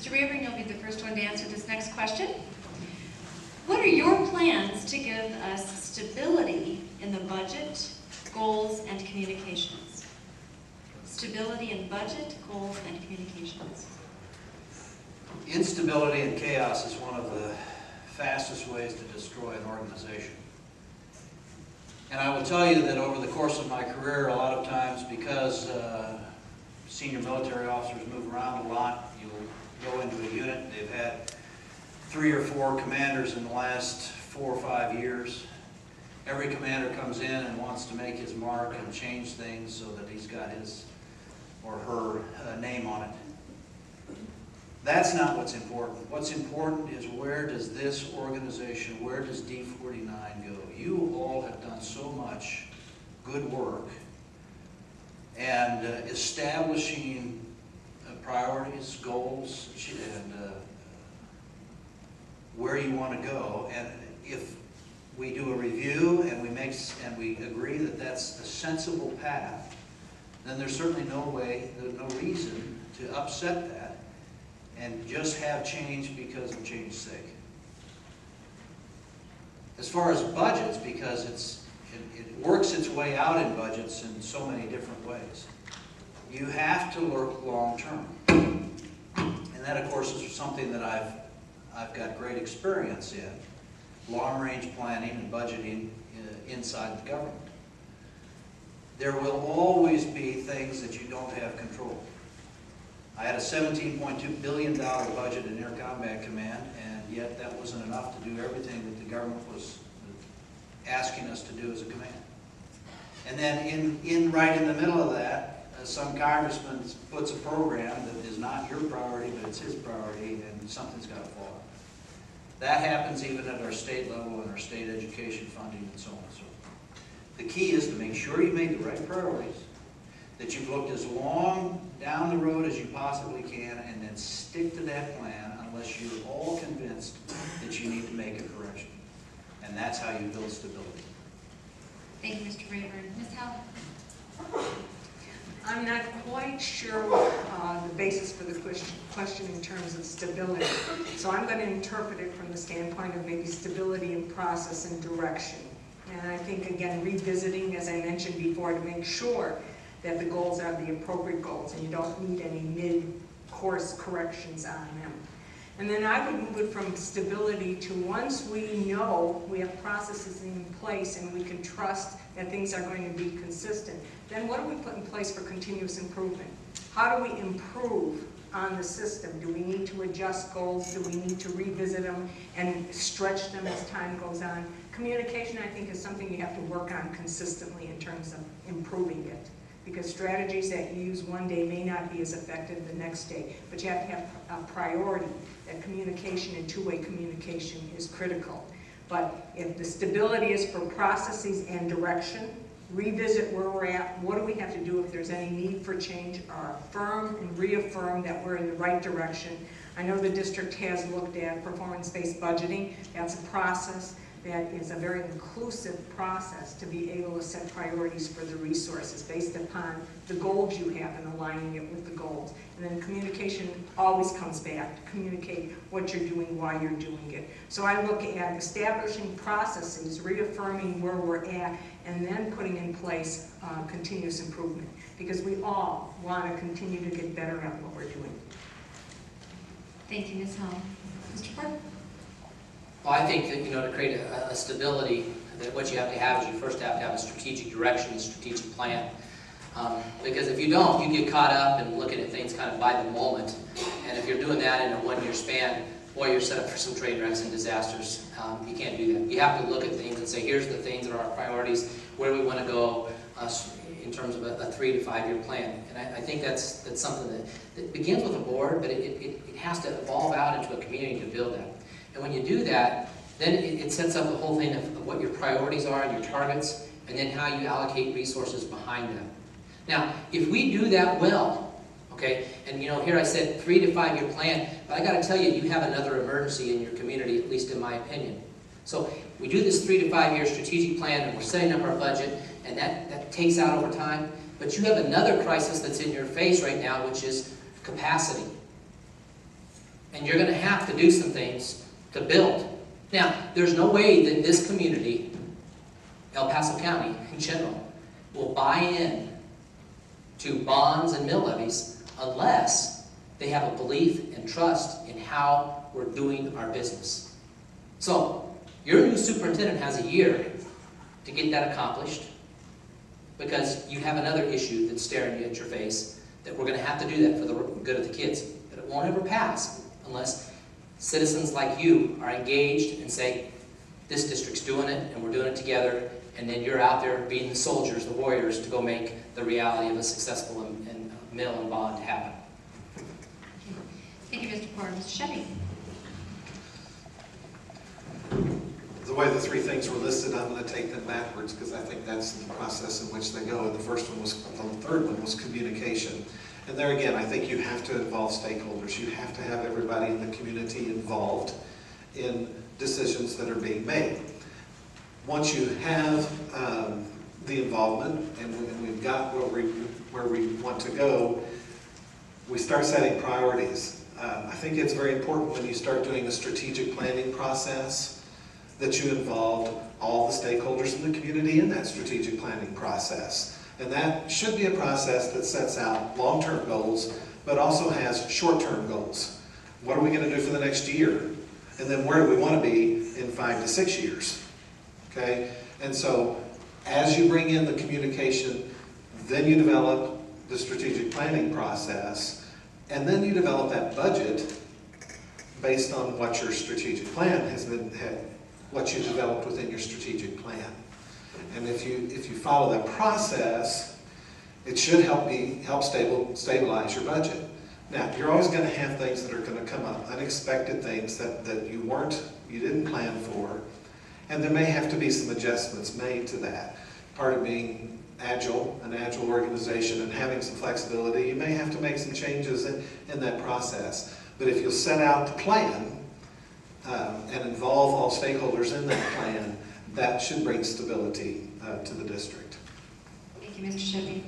Mr. Rayburn, you'll be the first one to answer this next question. What are your plans to give us stability in the budget, goals, and communications? Stability in budget, goals, and communications. Instability and chaos is one of the fastest ways to destroy an organization. And I will tell you that over the course of my career, a lot of times, because senior military officers move around a lot, you'll go into a unit, they've had 3 or 4 commanders in the last 4 or 5 years. Every commander comes in and wants to make his mark and change things so that he's got his or her name on it. That's not what's important. What's important is, where does this organization, where does D49 go? You all have done so much good work and establishing priorities, goals, and where you want to go. And if we do a review and we agree that that's a sensible path, then there's certainly no reason to upset that and just have change because of change's sake. As far as budgets, because it works its way out in budgets in so many different ways, you have to look long term. And that, of course, is something that I've got great experience in, long-range planning and budgeting inside the government. There will always be things that you don't have control. I had a $17.2 billion budget in Air Combat Command, and yet that wasn't enough to do everything that the government was asking us to do as a command. And then right in the middle of that, some congressman puts a program that is not your priority, but it's his priority, and something's got to fall. That happens even at our state level and our state education funding and so on and so forth. The key is to make sure you made the right priorities, that you've looked as long down the road as you possibly can, and then stick to that plan unless you're all convinced that you need to make a correction. And that's how you build stability. Thank you, Mr. Rayburn. Ms. Howell? I'm not quite sure the basis for the question in terms of stability. So I'm going to interpret it from the standpoint of maybe stability in process and direction. And I think, again, revisiting, as I mentioned before, to make sure that the goals are the appropriate goals and you don't need any mid-course corrections on them. And then I would move it from stability to, once we know we have processes in place and we can trust that things are going to be consistent, then what do we put in place for continuous improvement? How do we improve on the system? Do we need to adjust goals? Do we need to revisit them and stretch them as time goes on? Communication, I think, is something you have to work on consistently in terms of improving it, because strategies that you use one day may not be as effective the next day. But you have to have a priority that communication and two-way communication is critical. But if the stability is for processes and direction, revisit where we're at, what do we have to do if there's any need for change, or affirm and reaffirm that we're in the right direction. I know the district has looked at performance-based budgeting. That's a process that is a very inclusive process to be able to set priorities for the resources based upon the goals you have and aligning it with the goals. And then communication always comes back to communicate what you're doing, why you're doing it. So I look at establishing processes, reaffirming where we're at, and then putting in place continuous improvement, because we all want to continue to get better at what we're doing. Thank you, Ms. Howell. Mr. Poore? Well, I think that, to create a stability, that what you have to have is you first have to have a strategic direction, a strategic plan. Because if you don't, you get caught up in looking at things kind of by the moment. And if you're doing that in a one-year span, boy, you're set up for some train wrecks and disasters. You can't do that. You have to look at things and say, here's the things that are our priorities, where we want to go in terms of a 3 to 5 year plan. And I think that's something that begins with a board, but it has to evolve out into a community to build that. And when you do that, then it sets up the whole thing of what your priorities are and your targets, and then how you allocate resources behind them. Now, if we do that well, okay, and here I said 3 to 5 year plan, but I got to tell you, you have another emergency in your community, at least in my opinion. So we do this 3 to 5 year strategic plan, and we're setting up our budget, and that takes out over time. But you have another crisis that's in your face right now, which is capacity. And you're going to have to do some things to build. Now, there's no way that this community, El Paso County in general, will buy in to bonds and mill levies unless they have a belief and trust in how we're doing our business. So, your new superintendent has a year to get that accomplished, because you have another issue that's staring you at your face, that we're going to have to do that for the good of the kids. But it won't ever pass unless citizens like you are engaged and say, this district's doing it and we're doing it together, and then you're out there being the soldiers, the warriors, to go make the reality of a successful and mill and bond happen. Thank you, Mr. Poore. Mr. Schoeppey. The way the three things were listed, I'm going to take them backwards because I think that's the process in which they go. And the third one was communication. And there again, I think you have to involve stakeholders. You have to have everybody in the community involved in decisions that are being made. Once you have the involvement and we've got where we want to go, we start setting priorities. I think it's very important when you start doing a strategic planning process that you involve all the stakeholders in the community in that strategic planning process. And that should be a process that sets out long-term goals, but also has short-term goals. What are we going to do for the next year? And then where do we want to be in 5 to 6 years? Okay? And so as you bring in the communication, then you develop the strategic planning process, and then you develop that budget based on what your strategic plan has been, what you developed within your strategic plan. And if you follow that process, it should help stabilize your budget. Now, you're always going to have things that are going to come up, unexpected things that you didn't plan for, and there may have to be some adjustments made to that. Part of being agile, an agile organization, and having some flexibility, you may have to make some changes in that process. But if you'll set out the plan and involve all stakeholders in that plan, that should bring stability to the district. Thank you, Mr. Schoeppey.